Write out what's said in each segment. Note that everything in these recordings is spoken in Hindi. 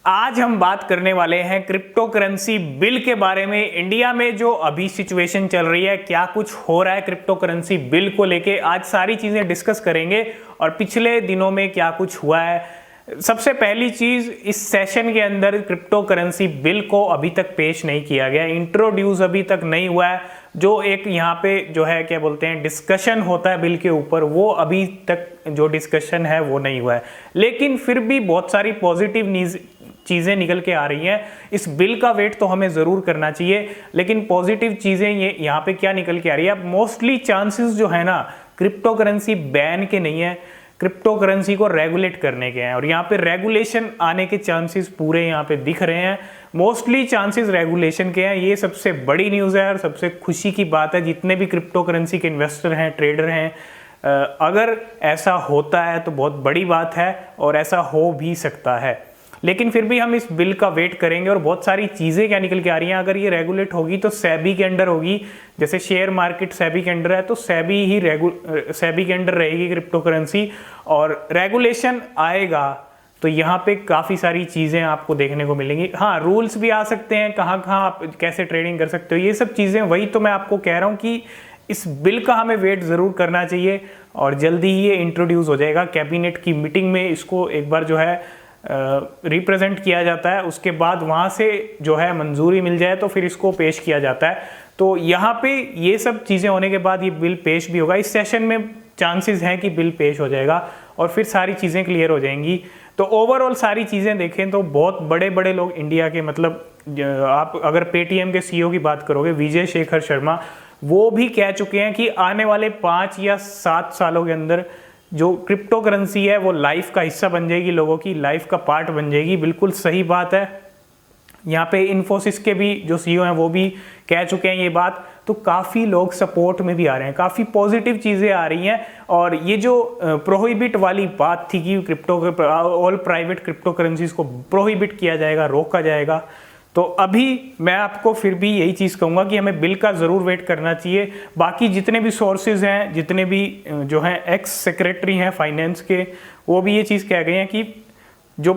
आज हम बात करने वाले हैं क्रिप्टो करेंसी बिल के बारे में। इंडिया में जो अभी सिचुएशन चल रही है, क्या कुछ हो रहा है क्रिप्टो करेंसी बिल को लेके, आज सारी चीजें डिस्कस करेंगे और पिछले दिनों में क्या कुछ हुआ है। सबसे पहली चीज, इस सेशन के अंदर क्रिप्टो करेंसी बिल को अभी तक पेश नहीं किया गया, इंट्रोड्यूस अभी तक नहीं हुआ है। जो एक यहाँ पे जो है क्या बोलते हैं डिस्कशन होता है बिल के ऊपर, वो अभी तक जो डिस्कशन है वो नहीं हुआ है। लेकिन फिर भी बहुत सारी पॉजिटिव चीज़ें निकल के आ रही हैं। इस बिल का वेट तो हमें ज़रूर करना चाहिए, लेकिन पॉजिटिव चीज़ें ये यहाँ पे क्या निकल के आ रही है। अब मोस्टली चांसेस जो है ना क्रिप्टो करेंसी बैन के नहीं है, क्रिप्टो करेंसी को रेगुलेट करने के हैं। और यहाँ पे रेगुलेशन आने के चांसेस पूरे यहाँ पे दिख रहे हैं। मोस्टली चांसेस रेगुलेशन के हैं। ये सबसे बड़ी न्यूज़ है और सबसे खुशी की बात है। जितने भी क्रिप्टो करेंसी के इन्वेस्टर हैं, ट्रेडर हैं, अगर ऐसा होता है तो बहुत बड़ी बात है और ऐसा हो भी सकता है। लेकिन फिर भी हम इस बिल का वेट करेंगे और बहुत सारी चीज़ें क्या निकल के आ रही हैं। अगर ये रेगुलेट होगी तो सेबी के अंडर होगी, जैसे शेयर मार्केट सेबी के अंडर है तो सेबी के अंडर रहेगी क्रिप्टो करेंसी। और रेगुलेशन आएगा तो यहाँ पे काफ़ी सारी चीज़ें आपको देखने को मिलेंगी। हाँ, रूल्स भी आ सकते हैं, कहाँ कहाँ आप कैसे ट्रेडिंग कर सकते हो, ये सब चीज़ें। वही तो मैं आपको कह रहा हूँ कि इस बिल का हमें वेट ज़रूर करना चाहिए और जल्दी ही ये इंट्रोड्यूस हो जाएगा। कैबिनेट की मीटिंग में इसको एक बार जो है रिप्रेजेंट किया जाता है, उसके बाद वहाँ से जो है मंजूरी मिल जाए तो फिर इसको पेश किया जाता है। तो यहाँ पे ये सब चीज़ें होने के बाद ये बिल पेश भी होगा। इस सेशन में चांसेस हैं कि बिल पेश हो जाएगा और फिर सारी चीज़ें क्लियर हो जाएंगी। तो ओवरऑल सारी चीज़ें देखें तो बहुत बड़े बड़े लोग इंडिया के, मतलब आप अगर पेटीएम के सीईओ की बात करोगे, विजय शेखर शर्मा, वो भी कह चुके हैं कि आने वाले 5 या 7 सालों के अंदर जो क्रिप्टो करेंसी है वो लाइफ का हिस्सा बन जाएगी, लोगों की लाइफ का पार्ट बन जाएगी। बिल्कुल सही बात है। यहाँ पे इन्फोसिस के भी जो सीईओ हैं वो भी कह चुके हैं ये बात। तो काफ़ी लोग सपोर्ट में भी आ रहे हैं, काफ़ी पॉजिटिव चीज़ें आ रही हैं। और ये जो प्रोहिबिट वाली बात थी कि ऑल प्राइवेट क्रिप्टो करेंसीज को प्रोहिबिट किया जाएगा, रोका जाएगा, तो अभी मैं आपको फिर भी यही चीज़ कहूँगा कि हमें बिल का ज़रूर वेट करना चाहिए। बाकी जितने भी सोर्सेज हैं, जितने भी जो हैं एक्स सेक्रेटरी हैं फाइनेंस के, वो भी ये चीज़ कह गए हैं कि जो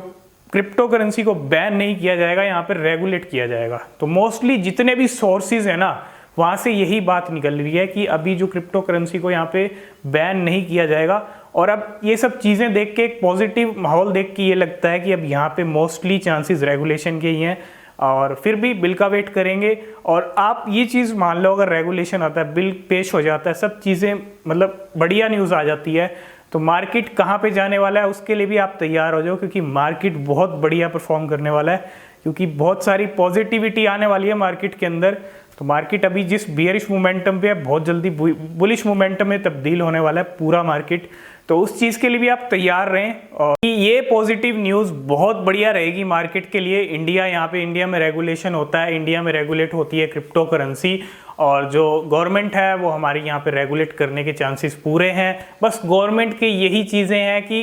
क्रिप्टो करेंसी को बैन नहीं किया जाएगा, यहाँ पर रेगुलेट किया जाएगा। तो मोस्टली जितने भी सोर्सेज हैं ना, वहाँ से यही बात निकल रही है कि अभी जो क्रिप्टो करेंसी को यहाँ पे बैन नहीं किया जाएगा। और अब ये सब चीज़ें देख के, एक पॉजिटिव माहौल देख के ये लगता है कि अब यहाँ पे मोस्टली चांसेस रेगुलेशन के ही हैं। और फिर भी बिल का वेट करेंगे। और आप ये चीज़ मान लो, अगर रेगुलेशन आता है, बिल पेश हो जाता है, सब चीज़ें मतलब बढ़िया न्यूज़ आ जाती है, तो मार्केट कहाँ पे जाने वाला है उसके लिए भी आप तैयार हो जाओ, क्योंकि मार्केट बहुत बढ़िया परफॉर्म करने वाला है, क्योंकि बहुत सारी पॉजिटिविटी आने वाली है मार्केट के अंदर। तो मार्केट अभी जिस बियरिश मोमेंटम पे है, बहुत जल्दी बुलिश मोमेंटम में तब्दील होने वाला है पूरा मार्केट। तो उस चीज़ के लिए भी आप तैयार रहें। और ये पॉजिटिव न्यूज़ बहुत बढ़िया रहेगी मार्केट के लिए। इंडिया में रेगुलेशन होता है, इंडिया में रेगुलेट होती है क्रिप्टो करेंसी, और जो गवर्नमेंट है वो हमारी यहाँ पे रेगुलेट करने के चांसेस पूरे हैं। बस गवर्नमेंट की यही चीज़ें हैं कि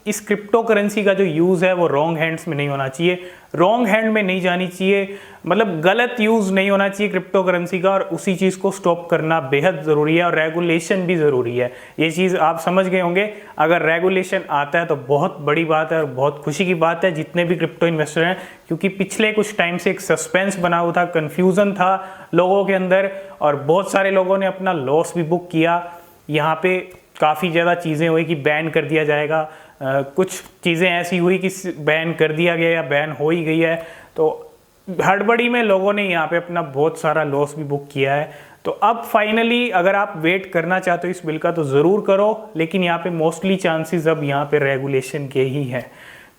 इस क्रिप्टो करेंसी का जो यूज़ है वो रॉन्ग हैंड्स में नहीं होना चाहिए, रॉन्ग हैंड में नहीं जानी चाहिए, मतलब गलत यूज़ नहीं होना चाहिए क्रिप्टो करेंसी का। और उसी चीज़ को स्टॉप करना बेहद ज़रूरी है और रेगुलेशन भी ज़रूरी है। ये चीज़ आप समझ गए होंगे। अगर रेगुलेशन आता है तो बहुत बड़ी बात है और बहुत खुशी की बात है जितने भी क्रिप्टो इन्वेस्टर हैं, क्योंकि पिछले कुछ टाइम से एक सस्पेंस बना हुआ था, कन्फ्यूज़न था लोगों के अंदर, और बहुत सारे लोगों ने अपना लॉस भी बुक किया। यहाँ पे काफ़ी ज़्यादा चीज़ें हुई कि बैन कर दिया जाएगा, कुछ चीज़ें ऐसी हुई कि बैन कर दिया गया या बैन हो ही गई है। तो हड़बड़ी में लोगों ने यहाँ पे अपना बहुत सारा लॉस भी बुक किया है। तो अब फाइनली अगर आप वेट करना चाहते हो इस बिल का तो ज़रूर करो, लेकिन यहाँ पे मोस्टली चांसेस अब यहाँ पे रेगुलेशन के ही हैं।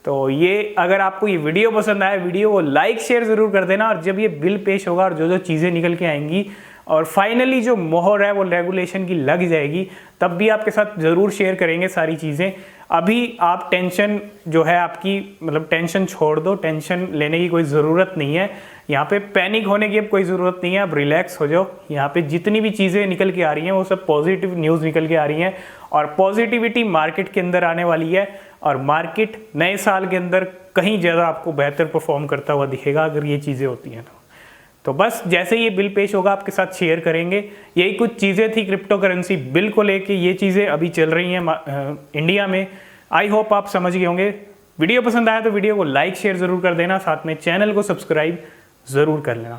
तो ये, अगर आपको ये वीडियो पसंद आए, वीडियो को लाइक शेयर ज़रूर कर देना। और जब ये बिल पेश होगा और जो जो चीज़ें निकल के आएंगी और फाइनली जो मोहर है वो रेगुलेशन की लग जाएगी, तब भी आपके साथ ज़रूर शेयर करेंगे सारी चीज़ें। अभी आप टेंशन जो है आपकी, मतलब टेंशन छोड़ दो, टेंशन लेने की कोई ज़रूरत नहीं है। यहाँ पे पैनिक होने की अब कोई ज़रूरत नहीं है, अब रिलैक्स हो जाओ। यहाँ पे जितनी भी चीज़ें निकल के आ रही हैं वो सब पॉजिटिव न्यूज़ निकल के आ रही हैं और पॉजिटिविटी मार्केट के अंदर आने वाली है। और मार्केट नए साल के अंदर कहीं ज़्यादा आपको बेहतर परफॉर्म करता हुआ दिखेगा अगर ये चीज़ें होती हैं तो बस जैसे ये बिल पेश होगा आपके साथ शेयर करेंगे। यही कुछ चीज़ें थी क्रिप्टो करेंसी बिल को लेके, ये चीज़ें अभी चल रही हैं इंडिया में। आई होप आप समझ गए होंगे। वीडियो पसंद आया तो वीडियो को लाइक शेयर जरूर कर देना, साथ में चैनल को सब्सक्राइब जरूर कर लेना।